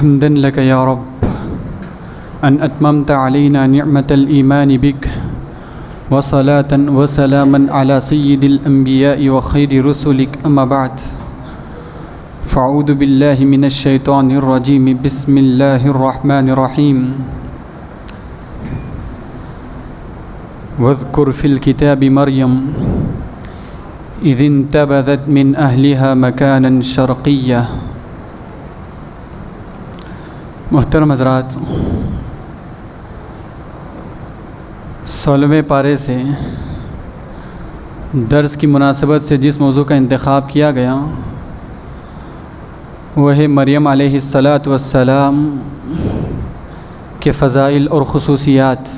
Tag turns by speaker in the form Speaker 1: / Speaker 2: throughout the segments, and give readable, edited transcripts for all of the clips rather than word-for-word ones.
Speaker 1: حمدا لك يا رب أن أتممت علينا نعمة الإيمان بك وصلاة وسلاما على سيد الأنبياء وخير رسلك أما بعد فأعوذ بالله من الشيطان الرجيم بسم الله الرحمن الرحيم واذكر في الكتاب مريم إذ انتبذت من أهلها مكانا شرقيا۔ محترم حضرات، 16ویں پارے سے درس کی مناسبت سے جس موضوع کا انتخاب کیا گیا وہ ہے مریم علیہ السلام کے فضائل اور خصوصیات۔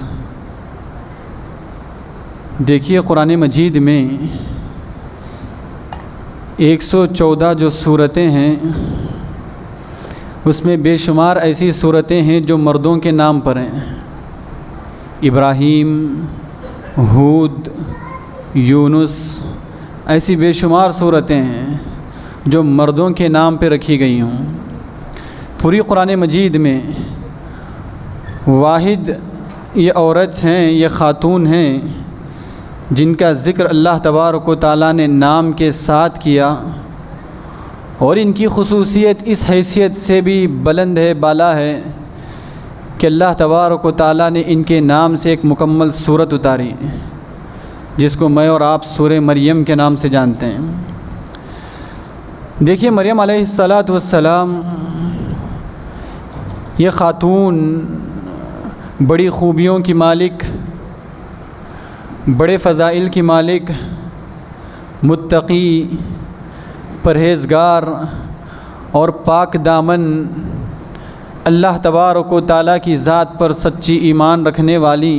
Speaker 1: دیکھیے، قرآن مجید میں 114 جو صورتیں ہیں اس میں بے شمار ایسی صورتیں ہیں جو مردوں کے نام پر ہیں۔ ابراہیم، ہود، یونس، ایسی بے شمار صورتیں ہیں جو مردوں کے نام پہ رکھی گئی ہوں۔ پوری قرآن مجید میں واحد یہ عورت ہیں، یہ خاتون ہیں جن کا ذکر اللہ تبارک و تعالیٰ نے نام کے ساتھ کیا، اور ان کی خصوصیت اس حیثیت سے بھی بلند ہے، بالا ہے کہ اللہ تبارک و تعالیٰ نے ان کے نام سے ایک مکمل صورت اتاری جس کو میں اور آپ سورہ مریم کے نام سے جانتے ہیں۔ دیکھیے، مریم علیہ السلام یہ خاتون بڑی خوبیوں کی مالک، بڑے فضائل کی مالک، متقی، پرہیزگار اور پاک دامن، اللہ تبارک و تعالیٰ کی ذات پر سچی ایمان رکھنے والی،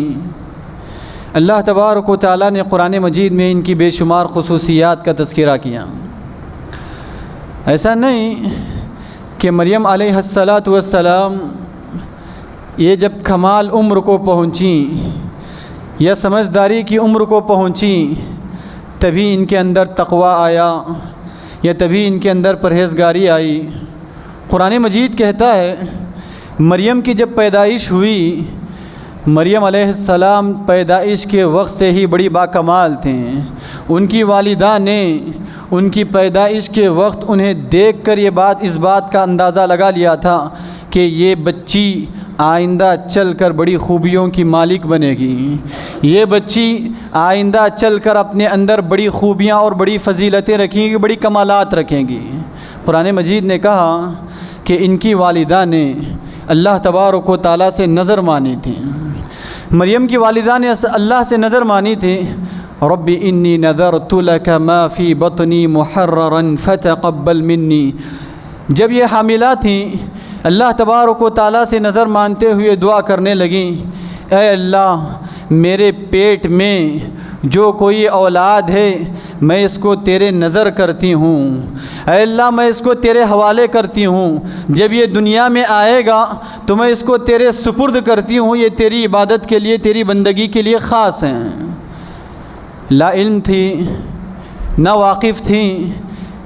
Speaker 1: اللہ تبارک و تعالیٰ نے قرآن مجید میں ان کی بے شمار خصوصیات کا تذکرہ کیا۔ ایسا نہیں کہ مریم علیہ السلام یہ جب کمال عمر کو پہنچیں یا سمجھداری کی عمر کو پہنچیں تبھی ان کے اندر تقویٰ آیا یا تبھی ان کے اندر پرہیزگاری آئی۔ قرآن مجید کہتا ہے مریم کی جب پیدائش ہوئی، مریم علیہ السلام پیدائش کے وقت سے ہی بڑی باکمال تھیں۔ ان کی والدہ نے ان کی پیدائش کے وقت انہیں دیکھ کر اس بات کا اندازہ لگا لیا تھا کہ یہ بچی آئندہ چل کر بڑی خوبیوں کی مالک بنے گی، یہ بچی آئندہ چل کر اپنے اندر بڑی خوبیاں اور بڑی فضیلتیں رکھیں گی، بڑی کمالات رکھیں گی۔ قرآن مجید نے کہا کہ ان کی والدہ نے اللہ تبارک و تعالیٰ سے نظر مانی تھی۔ مریم کی والدہ نے اللہ سے نظر مانی تھی، رب انی نذرت لک ما فی بطنی محررا فتقبل منی۔ جب یہ حاملہ تھیں، اللہ تبارک و تعالیٰ سے نظر مانتے ہوئے دعا کرنے لگیں، اے اللہ، میرے پیٹ میں جو کوئی اولاد ہے میں اس کو تیرے نظر کرتی ہوں، اے اللہ میں اس کو تیرے حوالے کرتی ہوں، جب یہ دنیا میں آئے گا تو میں اس کو تیرے سپرد کرتی ہوں، یہ تیری عبادت کے لیے، تیری بندگی کے لیے خاص ہیں۔ لا علم تھی، نہ واقف تھیں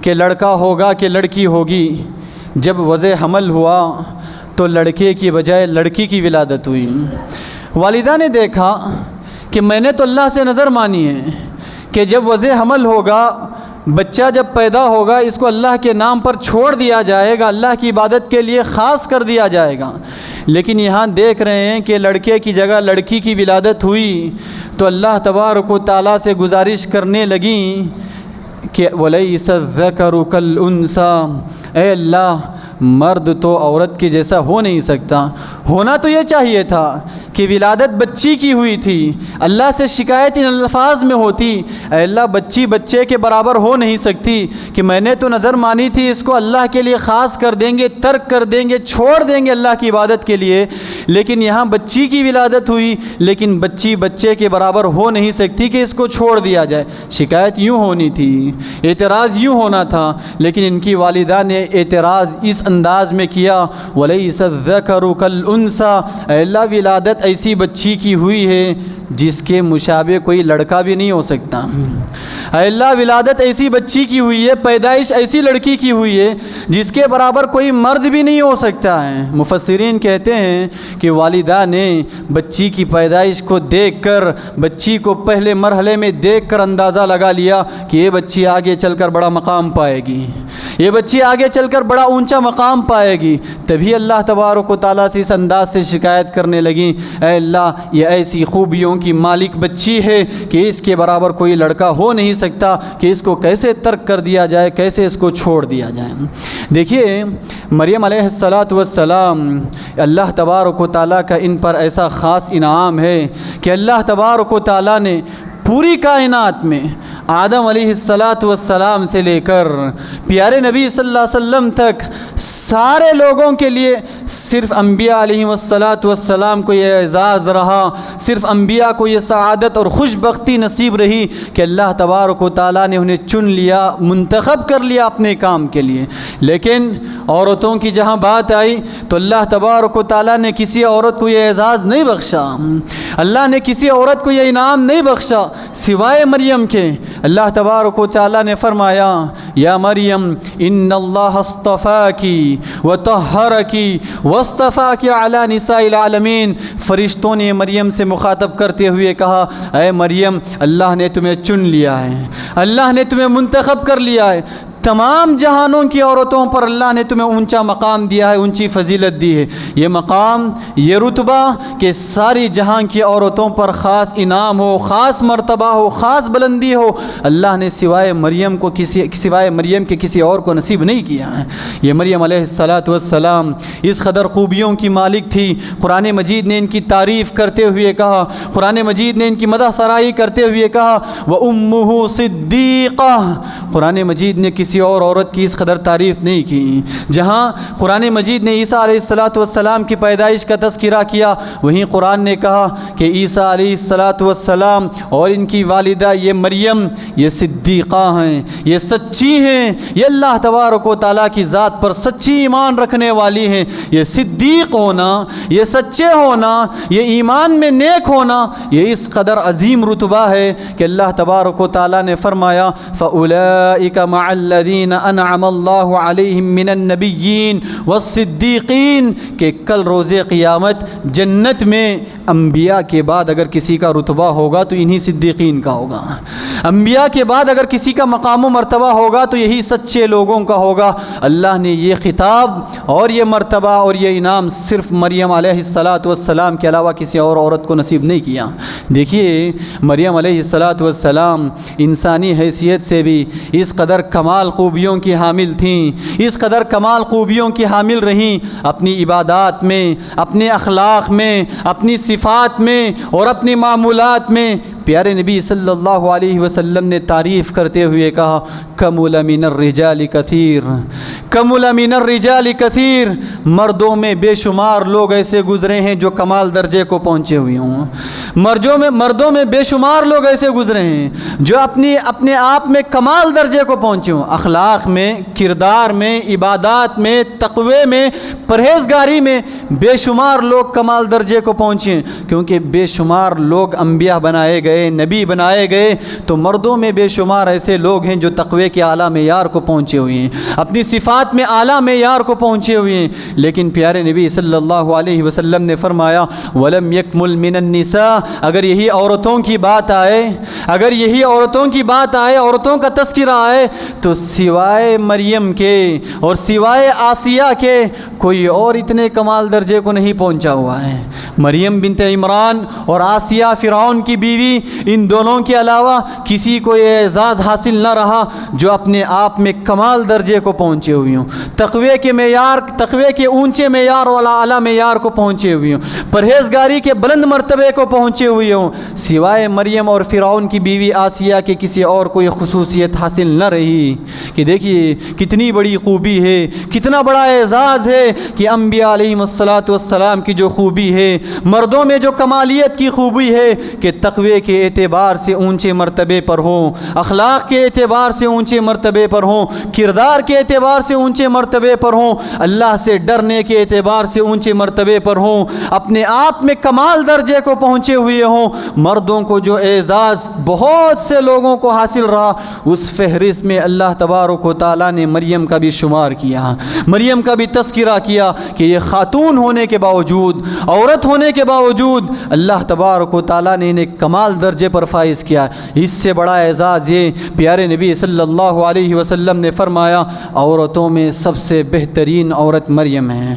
Speaker 1: کہ لڑکا ہوگا کہ لڑکی ہوگی۔ جب وضع حمل ہوا تو لڑکے کی بجائے لڑکی کی ولادت ہوئی۔ والدہ نے دیکھا کہ میں نے تو اللہ سے نظر مانی ہے کہ جب وضع حمل ہوگا، بچہ جب پیدا ہوگا، اس کو اللہ کے نام پر چھوڑ دیا جائے گا، اللہ کی عبادت کے لیے خاص کر دیا جائے گا، لیکن یہاں دیکھ رہے ہیں کہ لڑکے کی جگہ لڑکی کی ولادت ہوئی تو اللہ تبارک و تعالیٰ سے گزارش کرنے لگیں کہ وَلَيْسَ الذَّكَرُ كَالْأُنثَىٰ، اے اللہ مرد تو عورت کے جیسا ہو نہیں سکتا۔ ہونا تو یہ چاہیے تھا کہ ولادت بچی کی ہوئی تھی، اللہ سے شکایت ان الفاظ میں ہوتی، اے اللہ بچی بچے کے برابر ہو نہیں سکتی، کہ میں نے تو نظر مانی تھی اس کو اللہ کے لیے خاص کر دیں گے، ترک کر دیں گے، چھوڑ دیں گے اللہ کی عبادت کے لیے، لیکن یہاں بچی کی ولادت ہوئی، لیکن بچی بچے کے برابر ہو نہیں سکتی کہ اس کو چھوڑ دیا جائے۔ شکایت یوں ہونی تھی، اعتراض یوں ہونا تھا، لیکن ان کی والدہ نے اعتراض اس انداز میں کیا، وَلَيْسَ الذَّكَرُ كَالْأُنثَىٰ، اے اللہ ولادت ایسی بچی کی ہوئی ہے جس کے مشابہ کوئی لڑکا بھی نہیں ہو سکتا۔ اے اللہ ولادت ایسی بچی کی ہوئی ہے، پیدائش ایسی لڑکی کی ہوئی ہے جس کے برابر کوئی مرد بھی نہیں ہو سکتا ہے۔ مفسرین کہتے ہیں کہ والدہ نے بچی کی پیدائش کو دیکھ کر، بچی کو پہلے مرحلے میں دیکھ کر اندازہ لگا لیا کہ یہ بچی آگے چل کر بڑا مقام پائے گی، یہ بچی آگے چل کر بڑا اونچا مقام پائے گی۔ تبھی اللہ تبارک و تعالیٰ سے اس انداز سے شکایت کرنے لگیں، اے اللہ یہ ایسی خوبیوں کی مالک بچی ہے کہ اس کے برابر کوئی لڑکا ہو نہیں سکتا، کہ اس کو کیسے ترک کر دیا جائے، کیسے اس کو چھوڑ دیا جائے۔ دیکھیے مریم علیہ السلام، اللہ تبارک و تعالیٰ کا ان پر ایسا خاص انعام ہے کہ اللہ تبارک و تعالیٰ نے پوری کائنات میں آدم علیہ السلام سے لے کر پیارے نبی صلی اللہ علیہ وسلم تک سارے لوگوں کے لیے صرف انبیاء علیہ السلام کو یہ اعزاز رہا، صرف انبیاء کو یہ سعادت اور خوش بختی نصیب رہی کہ اللہ تبارک و تعالیٰ نے انہیں چن لیا، منتخب کر لیا اپنے کام کے لیے۔ لیکن عورتوں کی جہاں بات آئی تو اللہ تبارک و تعالیٰ نے کسی عورت کو یہ اعزاز نہیں بخشا، اللہ نے کسی عورت کو یہ انعام نہیں بخشا سوائے مریم کے۔ اللہ تبارک و تعالیٰ نے فرمایا، یا مریم ان اللہ اصطفاکی وطہرکی واصطفاکی علی نساء العالمین۔ فرشتوں نے مریم سے مخاطب کرتے ہوئے کہا، اے مریم اللہ نے تمہیں چن لیا ہے، اللہ نے تمہیں منتخب کر لیا ہے، تمام جہانوں کی عورتوں پر اللہ نے تمہیں اونچا مقام دیا ہے، اونچی فضیلت دی ہے۔ یہ مقام، یہ رتبہ کہ ساری جہاں کی عورتوں پر خاص انعام ہو، خاص مرتبہ ہو، خاص بلندی ہو، اللہ نے سوائے مریم کے کسی اور کو نصیب نہیں کیا ہے۔ یہ مریم علیہ السلام اس قدر خوبیوں کی مالک تھی، قرآن مجید نے ان کی تعریف کرتے ہوئے کہا، قرآن مجید نے ان کی مدح سرائی کرتے ہوئے کہا وَأُمُّهُ صِدِّيقَةٌ۔ قرآن مجید نے کسی اور عورت کی اس قدر تعریف نہیں کی۔ جہاں قرآن مجید نے عیسیٰ علیہ السلام کی پیدائش کا تذکرہ کیا، وہیں قرآن نے کہا کہ عیسیٰ علیہ السلام اور ان کی والدہ یہ مریم یہ صدیقہ ہیں، یہ سچی ہیں، یہ اللہ تبارک و تعالیٰ کی ذات پر سچی ایمان رکھنے والی ہیں۔ یہ صدیق ہونا، یہ سچے ہونا، یہ ایمان میں نیک ہونا، یہ اس قدر عظیم رتبہ ہے کہ اللہ تبارک و تعالیٰ نے فرمایا فَأُولَئِكَ مَعَ الَّذِينَ أَنْعَمَ اللَّهُ عَلَيْهِمْ مِنَ النَّبِيِّينَ وَالصِّدِّيقِينَ کہ کل روز قیامت جنت میں انبیاء کے بعد اگر کسی کا رتبہ ہوگا تو انہی صدیقین کا ہوگا، انبیاء کے بعد اگر کسی کا مقام و مرتبہ ہوگا تو یہی سچے لوگوں کا ہوگا۔ اللہ نے یہ خطاب اور یہ مرتبہ اور یہ انعام صرف مریم علیہ السلام کے علاوہ کسی اور عورت کو نصیب نہیں کیا۔ دیکھیے مریم علیہ السلام انسانی حیثیت سے بھی اس قدر کمال خوبیوں کی حامل تھیں، اس قدر کمال خوبیوں کی حامل رہیں، اپنی عبادات میں، اپنے اخلاق میں، اپنی صفات میں اور اپنی معمولات میں۔ پیارے نبی صلی اللہ علیہ وسلم نے تعریف کرتے ہوئے کہا کمل من الرجال کثیر، کمل من الرجال کثیر، مردوں میں بے شمار لوگ ایسے گزرے ہیں جو کمال درجے کو پہنچے ہوئے ہوں، مردوں میں بے شمار لوگ ایسے گزرے ہیں جو اپنے آپ میں کمال درجے کو پہنچے ہوں، اخلاق میں، کردار میں، عبادات میں، تقوی میں، پرہیزگاری میں بے شمار لوگ کمال درجے کو پہنچے ہیں۔ کیونکہ بے شمار لوگ انبیاء بنائے گئے، نبی بنائے گئے، تو مردوں میں بے شمار ایسے لوگ ہیں جو تقوی کے اعلیٰ معیار کو پہنچے ہوئے ہیں، اپنی صفات میں اعلیٰ معیار کو پہنچے ہوئے ہیں۔ لیکن پیارے نبی صلی اللہ علیہ وسلم نے فرمایا وَلَمْ يَكْمُلْ مِنَ النِّسَاءِ، اگر یہی عورتوں کی بات آئے، اگر یہی عورتوں کی بات آئے، عورتوں کا تذکرہ آئے، تو سوائے مریم کے اور سوائے آسیہ کے کوئی اور اتنے کمال درجے کو نہیں پہنچا ہوا ہے۔ مریم بنت عمران اور آسیہ فرعون کی بیوی، ان دونوں کے علاوہ کسی کو یہ اعزاز حاصل نہ رہا جو اپنے آپ میں کمال درجے کو پہنچے ہوئے ہوں، تقوی کے معیار، تقوی کے اونچے معیار اور اعلیٰ معیار کو پہنچے ہوئے ہوں، پرہیزگاری کے بلند مرتبے کو پہنچے ہوئے ہوں۔ سوائے مریم اور فرعون کی بیوی آسیہ کے کسی اور کو یہ خصوصیت حاصل نہ رہی کہ دیکھیے کتنی بڑی خوبی ہے، کتنا بڑا اعزاز ہے کہ انبیاء علیہ السلام کی جو خوبی ہے، مردوں میں جو کمالیت کی خوبی ہے کہ تقوی کے کے اعتبار سے اونچے مرتبے پر ہوں، اخلاق کے اعتبار سے اونچے مرتبے پر ہوں، کردار کے اعتبار سے اونچے مرتبے پر ہوں، اللہ سے ڈرنے کے اعتبار سے اونچے مرتبے پر ہوں، اپنے آپ میں کمال درجے کو پہنچے ہوئے ہوں، مردوں کو جو اعزاز بہت سے لوگوں کو حاصل رہا، اس فہرست میں اللہ تبارک و تعالیٰ نے مریم کا بھی شمار کیا، مریم کا بھی تذکرہ کیا کہ یہ خاتون ہونے کے باوجود، عورت ہونے کے باوجود اللہ تبارک و تعالیٰ نے انہیں کمال درجے پر فائز کیا۔ اس سے بڑا اعزاز یہ پیارے نبی صلی اللہ علیہ وسلم نے فرمایا، عورتوں میں سب سے بہترین عورت مریم ہے،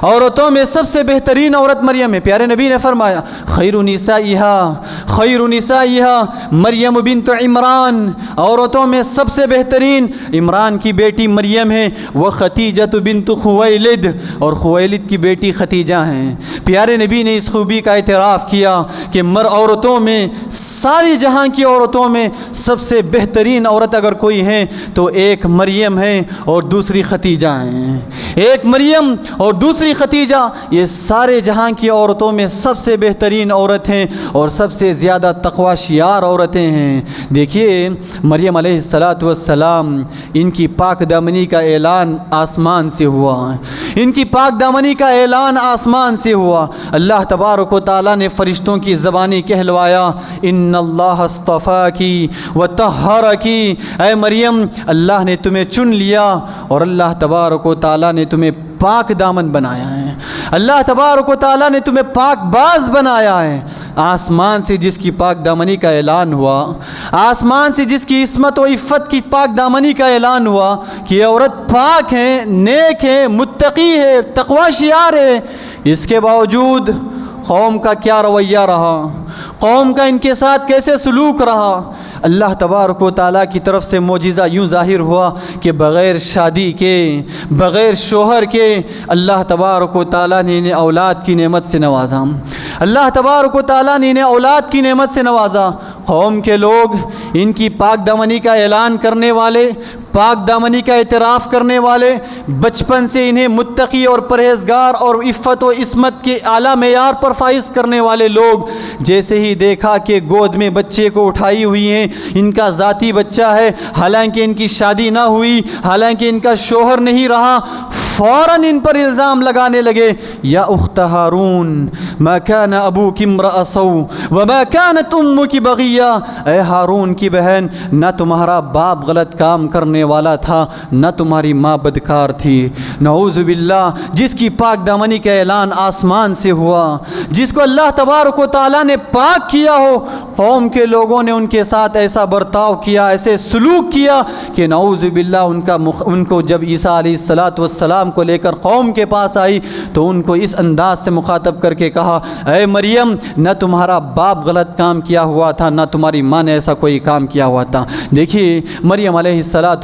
Speaker 1: عورتوں میں سب سے بہترین عورت مریم ہے۔ پیارے نبی نے فرمایا، خیر نسائها مریم بنت عمران، عورتوں میں سب سے بہترین عمران کی بیٹی مریم ہے، وہ خدیجہ بنت خویلد، اور خویلد کی بیٹی خدیجہ ہیں۔ پیارے نبی نے اس خوبی کا اعتراف کیا کہ عورتوں میں، ساری جہاں کی عورتوں میں سب سے بہترین عورت اگر کوئی ہے تو ایک مریم ہے اور دوسری خدیجہ ہیں، ایک مریم اور دوسری خدیجہ، یہ سارے جہاں کی عورتوں میں سب سے بہترین عورت ہیں اور سب سے زیادہ تقوی شیار عورتیں ہیں۔ دیکھیے مریم علیہ السلام، ان کی پاک دامنی کا اعلان آسمان سے ہوا، ان کی پاک دامنی کا اعلان آسمان سے ہوا۔ اللہ تبارک و تعالیٰ نے فرشتوں کی زبانی کہلوایا، ان اللہ اصطفاکی وطہرکی، اے مریم اللہ نے تمہیں چن لیا اور اللہ تبارک و تعالیٰ نے تمہیں پاک دامن بنایا ہے، اللہ تبارک و تعالیٰ نے تمہیں پاک باز بنایا ہے۔ آسمان سے جس کی پاک دامنی کا اعلان ہوا، آسمان سے جس کی عصمت و عفت کی پاک دامنی کا اعلان ہوا کہ یہ عورت پاک ہے، نیک ہے، متقی ہے، تقوی شیار ہے، اس کے باوجود قوم کا کیا رویہ رہا، قوم کا ان کے ساتھ کیسے سلوک رہا۔ اللہ تبارک و تعالیٰ کی طرف سے معجزہ یوں ظاہر ہوا کہ بغیر شادی کے، بغیر شوہر کے اللہ تبارک و تعالیٰ نے انہیں اولاد کی نعمت سے نوازا، اللہ تبارک و تعالیٰ نے انہیں اولاد کی نعمت سے نوازا۔ قوم کے لوگ، ان کی پاک دامنی کا اعلان کرنے والے، پاک دامنی کا اعتراف کرنے والے، بچپن سے انہیں متقی اور پرہیزگار اور عفت و عصمت کے اعلیٰ معیار پر فائز کرنے والے لوگ، جیسے ہی دیکھا کہ گود میں بچے کو اٹھائی ہوئی ہیں، ان کا ذاتی بچہ ہے، حالانکہ ان کی شادی نہ ہوئی، حالانکہ ان کا شوہر نہیں رہا، فوراً ان پر الزام لگانے لگے، یا اخت ہارون ما کان ابوک امرأ سوء وما کانت امک بغیہ، اے ہارون کی بہن، نہ تمہارا باپ غلط کام کرنے والا تھا، نہ تمہاری ماں بدکار تھی۔ نعوذ باللہ، جس کی پاک دامنی کا اعلان آسمان سے ہوا، جس کو اللہ تبارک و تعالیٰ نے پاک کیا ہو، قوم کے لوگوں نے ان کے ساتھ ایسا برتاؤ کیا، ایسے سلوک کیا کہ نعوذ باللہ ان کو جب عیسیٰ علیہ السلام کو لے کر قوم کے پاس آئی تو ان کو اس انداز سے مخاطب کر کے کہا، اے مریم، نہ تمہارا باپ غلط کام کیا ہوا تھا، نہ تمہاری ماں نے ایسا کوئی کام کیا ہوا تھا۔ دیکھیے مریم علیہ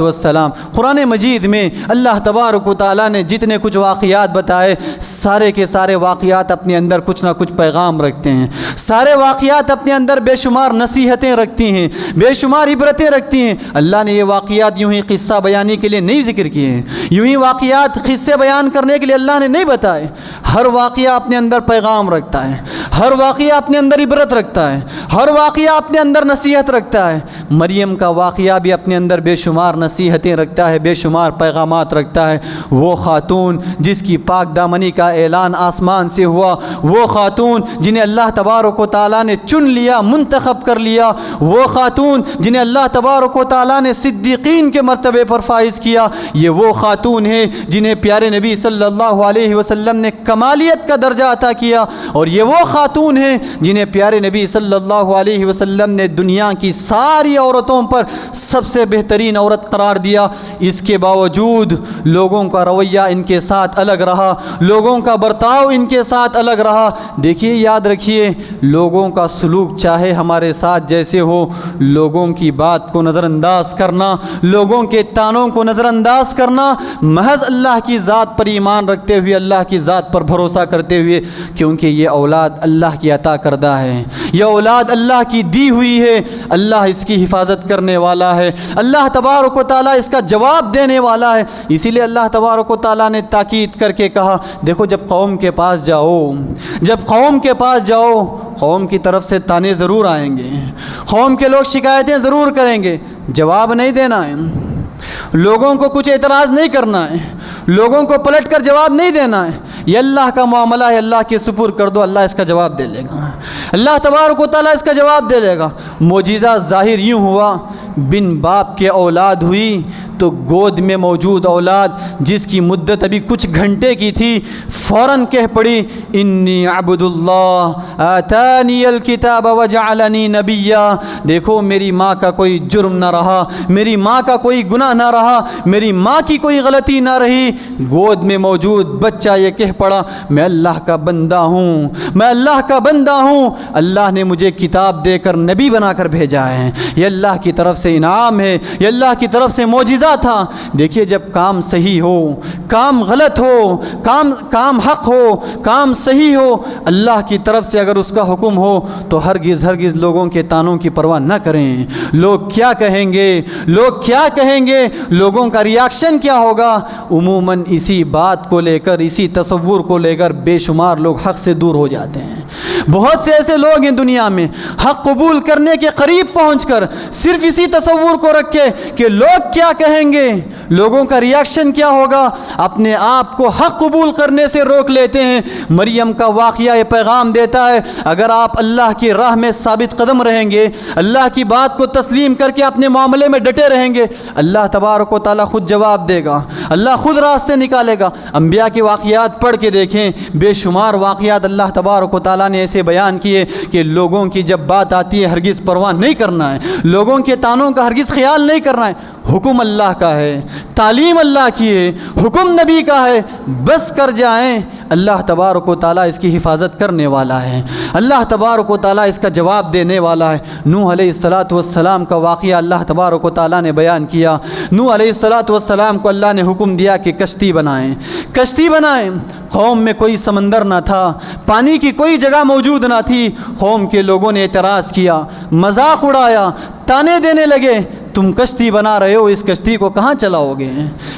Speaker 1: السلام، قرآن مجید میں اللہ تبارک و تعالیٰ نے جتنے کچھ واقعات بتائے، سارے کے سارے واقعات اپنے اندر کچھ نہ کچھ پیغام رکھتے ہیں، سارے واقعات اپنے اندر بے شمار نصیحتیں رکھتی ہیں، بے شمار عبرتیں رکھتی ہیں۔ اللہ نے یہ واقعات یوں ہی قصہ بیانی کے لیے نہیں ذکر کیے ہیں، یوں ہی واقعات قصے بیان کرنے کے لیے اللہ نے نہیں بتائے۔ ہر واقعہ اپنے اندر پیغام رکھتا ہے، ہر واقعہ اپنے اندر عبرت رکھتا ہے، ہر واقعہ اپنے اندر نصیحت رکھتا ہے۔ مریم کا واقعہ بھی اپنے اندر بے شمار نصیحتیں رکھتا ہے، بے شمار پیغامات رکھتا ہے۔ وہ خاتون جس کی پاک دامنی کا اعلان آسمان سے ہوا، وہ خاتون جنہیں اللہ تبارک و تعالیٰ نے چن لیا، منتخب کر لیا، وہ خاتون جنہیں اللہ تبارک و تعالیٰ نے صدیقین کے مرتبے پر فائز کیا، یہ وہ خاتون ہیں جنہیں پیارے نبی صلی اللہ علیہ وسلم نے کمالیت کا درجہ عطا کیا، اور یہ وہ خاتون ہیں جنہیں پیارے نبی صلی اللہ علیہ وسلم نے دنیا کی ساری عورتوں پر سب سے بہترین عورت قرار دیا۔ اس کے باوجود لوگوں کا رویہ ان کے ساتھ الگ رہا، لوگوں کا برتاؤ ان کے ساتھ الگ رہا۔ دیکھیے، یاد رکھیے، لوگوں کا سلوک چاہے ہمارے ساتھ جیسے ہو، لوگوں کی بات کو نظر انداز کرنا، لوگوں کے تانوں کو نظر انداز کرنا، محض اللہ کی ذات پر ایمان رکھتے ہوئے، اللہ کی ذات پر بھروسہ کرتے ہوئے، کیونکہ یہ اولاد اللہ کی عطا کردہ ہے، یہ اولاد اللہ کی دی ہوئی ہے، اللہ اس کی حفاظت کرنے والا ہے، اللہ تبارک و تعالیٰ اس کا جواب دینے والا ہے۔ اسی لیے اللہ تبارک و تعالیٰ نے تاکید کر کے کہا، دیکھو جب قوم کے پاس جاؤ، قوم کی طرف سے تانے ضرور آئیں گے، قوم کے لوگ شکایتیں ضرور کریں گے، جواب نہیں دینا ہے، لوگوں کو کچھ اعتراض نہیں کرنا ہے، لوگوں کو پلٹ کر جواب نہیں دینا ہے، یہ اللہ کا معاملہ ہے، اللہ کے سپرد کر دو، اللہ اس کا جواب دے لے گا، اللہ تبارک و تعالیٰ اس کا جواب دے لے گا۔ معجزہ ظاہر یوں ہوا، بن باپ کے اولاد ہوئی تو گود میں موجود اولاد جس کی مدت ابھی کچھ گھنٹے کی تھی فوراً کہہ پڑی، انی عبد اللہ آتانی الکتاب وجعلنی نبیا۔ دیکھو میری ماں کا کوئی جرم نہ رہا، میری ماں کا کوئی گناہ نہ رہا، میری ماں کی کوئی غلطی نہ رہی، گود میں موجود بچہ یہ کہہ پڑا میں اللہ کا بندہ ہوں، میں اللہ کا بندہ ہوں، اللہ نے مجھے کتاب دے کر نبی بنا کر بھیجا ہے، یہ اللہ کی طرف سے انعام ہے، یہ اللہ کی طرف سے معجزہ تھا۔ دیکھیے جب کام صحیح ہو، کام غلط ہو، کام حق ہو، کام صحیح ہو، اللہ کی طرف سے اگر اس کا حکم ہو تو ہرگز لوگوں کے تانوں کی پرواہ نہ کریں، لوگ کیا کہیں گے، لوگوں کا ریاکشن کیا ہوگا۔ عموماً اسی بات کو لے کر، اسی تصور کو لے کر بے شمار لوگ حق سے دور ہو جاتے ہیں۔ بہت سے ایسے لوگ ہیں دنیا میں حق قبول کرنے کے قریب پہنچ کر صرف اسی تصور کو رکھے کہ لوگ کیا کہیں گے، لوگوں کا ریاکشن کیا ہوگا، اپنے آپ کو حق قبول کرنے سے روک لیتے ہیں۔ مریم کا واقعہ یہ پیغام دیتا ہے، اگر آپ اللہ کی راہ میں ثابت قدم رہیں گے، اللہ کی بات کو تسلیم کر کے اپنے معاملے میں ڈٹے رہیں گے، اللہ تبارک و تعالیٰ خود جواب دے گا، اللہ خود راستے نکالے گا۔ انبیاء کے واقعات پڑھ کے دیکھیں، بے شمار واقعات اللہ تبارک و تعالیٰ نے ایسے بیان کیے کہ لوگوں کی جب بات آتی ہے ہرگز پرواہ نہیں کرنا ہے، لوگوں کے تانوں کا ہرگز خیال نہیں کرنا ہے۔ حکم اللہ کا ہے، تعلیم اللہ کی ہے، حکم نبی کا ہے، بس کر جائیں، اللہ تبارک و تعالیٰ اس کی حفاظت کرنے والا ہے، اللہ تبارک و تعالیٰ اس کا جواب دینے والا ہے۔ نوح علیہ السلام کا واقعہ اللہ تبارک و تعالیٰ نے بیان کیا۔ نوح علیہ السلام کو اللہ نے حکم دیا کہ کشتی بنائیں۔ قوم میں کوئی سمندر نہ تھا، پانی کی کوئی جگہ موجود نہ تھی، قوم کے لوگوں نے اعتراض کیا، مذاق اڑایا، تانے دینے لگے، تم کشتی بنا رہے ہو، اس کشتی کو کہاں چلاؤ گے،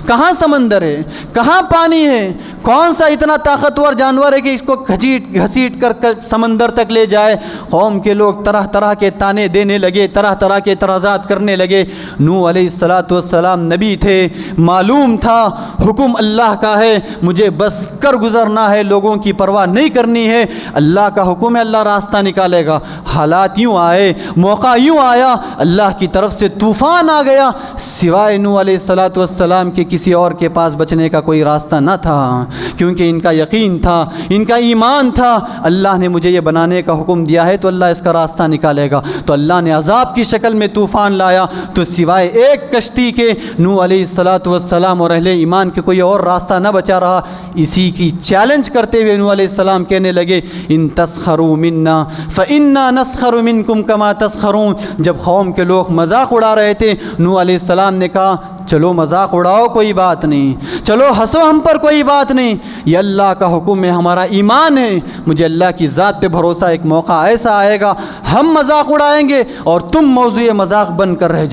Speaker 1: کہاں سمندر ہے، کہاں پانی ہے، کون سا اتنا طاقتور جانور ہے کہ اس کو گھسیٹ کر سمندر تک لے جائے۔ قوم کے لوگ طرح طرح کے تانے دینے لگے، طرح طرح کے اعتراضات کرنے لگے۔ نوح علیہ السلام نبی تھے، معلوم تھا حکم اللہ کا ہے، مجھے بس کر گزرنا ہے، لوگوں کی پرواہ نہیں کرنی ہے، اللہ کا حکم ہے، اللہ راستہ نکالے گا۔ حالات یوں آئے، موقع یوں آیا، اللہ کی طرف سے طوفان آ گیا، سوائے نوح علیہ السلام کے کسی اور کے پاس بچنے کا کوئی راستہ نہ تھا، کیونکہ ان کا یقین تھا، ان کا ایمان تھا، اللہ نے مجھے یہ بنانے کا حکم دیا ہے تو اللہ اس کا راستہ نکالے گا۔ تو اللہ نے عذاب کی شکل میں طوفان لایا، تو سوائے ایک کشتی کے نوح علیہ السلام اور اہل ایمان کے کوئی اور راستہ نہ بچا رہا۔ اسی کی چیلنج کرتے ہوئے نوح علیہ السلام کہنے لگے، ان تسخروا منا فإنا نسخر منکم کما تسخرون۔ جب قوم کے لوگ مذاق اڑا رہے تھے، نوح علیہ السلام نے کہا چلو مذاق اڑاؤ، کوئی بات نہیں، چلو ہنسو ہم پر، کوئی بات نہیں، یہ اللہ کا حکم ہے، ہمارا ایمان ہے، مجھے اللہ کی ذات پہ بھروسہ، ایک موقع ایسا آئے گا ہم مذاق اڑائیں گے اور تم موضوع مذاق بن کر رہ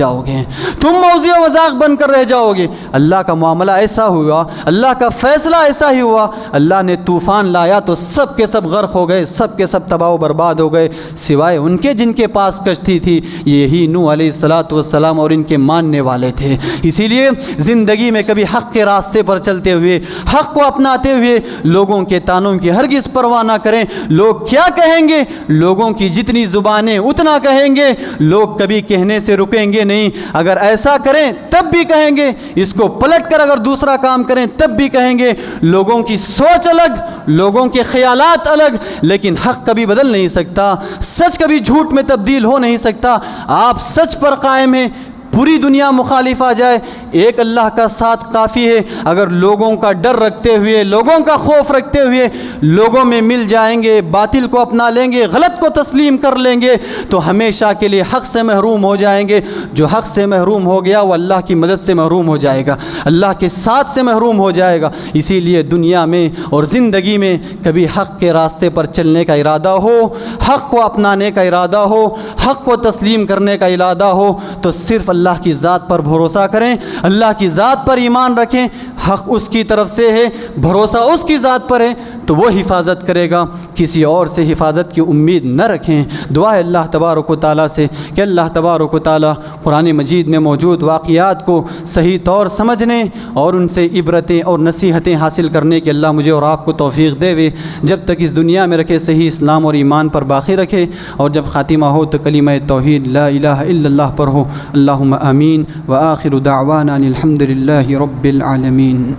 Speaker 1: جاؤ گے، اللہ کا معاملہ ایسا ہوا، اللہ کا فیصلہ ایسا ہی ہوا، اللہ نے طوفان لایا تو سب کے سب غرق ہو گئے، سب کے سب تباہ و برباد ہو گئے، سوائے ان کے جن کے پاس کشتی تھی، یہی نوح علیہ السلام اور ان کے ماننے والے تھے۔ اسی لیے زندگی میں کبھی حق کے راستے پر چلتے ہوئے، حق کو اپناتے ہوئے لوگوں کے تانوں کی ہرگز پرواہ نہ کریں۔ لوگ کیا کہیں گے، لوگوں کی جتنی زبانیں اتنا کہیں گے، لوگ کبھی کہنے سے رکیں گے نہیں، اگر ایسا کریں تب بھی کہیں گے، اس کو پلٹ کر اگر دوسرا کام کریں تب بھی کہیں گے۔ لوگوں کی سوچ الگ، لوگوں کے خیالات الگ، لیکن حق کبھی بدل نہیں سکتا، سچ کبھی جھوٹ میں تبدیل ہو نہیں سکتا۔ آپ سچ پر قائم ہیں، پوری دنیا مخالف آ جائے، ایک اللہ کا ساتھ کافی ہے۔ اگر لوگوں کا ڈر رکھتے ہوئے، لوگوں کا خوف رکھتے ہوئے لوگوں میں مل جائیں گے، باطل کو اپنا لیں گے، غلط کو تسلیم کر لیں گے تو ہمیشہ کے لیے حق سے محروم ہو جائیں گے۔ جو حق سے محروم ہو گیا وہ اللہ کی مدد سے محروم ہو جائے گا، اللہ کے ساتھ سے محروم ہو جائے گا۔ اسی لیے دنیا میں اور زندگی میں کبھی حق کے راستے پر چلنے کا ارادہ ہو، حق کو اپنانے کا ارادہ ہو، حق کو تسلیم کرنے کا ارادہ ہو تو صرف اللہ کی ذات پر بھروسہ کریں، اللہ کی ذات پر ایمان رکھیں۔ حق اس کی طرف سے ہے، بھروسہ اس کی ذات پر ہے تو وہ حفاظت کرے گا، کسی اور سے حفاظت کی امید نہ رکھیں۔ دعا ہے اللہ تبارک و تعالیٰ سے کہ اللہ تبارک و تعالیٰ قرآن مجید میں موجود واقعات کو صحیح طور سمجھنے اور ان سے عبرتیں اور نصیحتیں حاصل کرنے کے اللہ مجھے اور آپ کو توفیق دے وے۔ جب تک اس دنیا میں رکھے صحیح اسلام اور ایمان پر باقی رکھے، اور جب خاتمہ ہو تو کلمہ توحید لا الہ الا اللہ پر ہو۔ اللہم آمین وآخر دعوانا الحمد للہ رب العالمین۔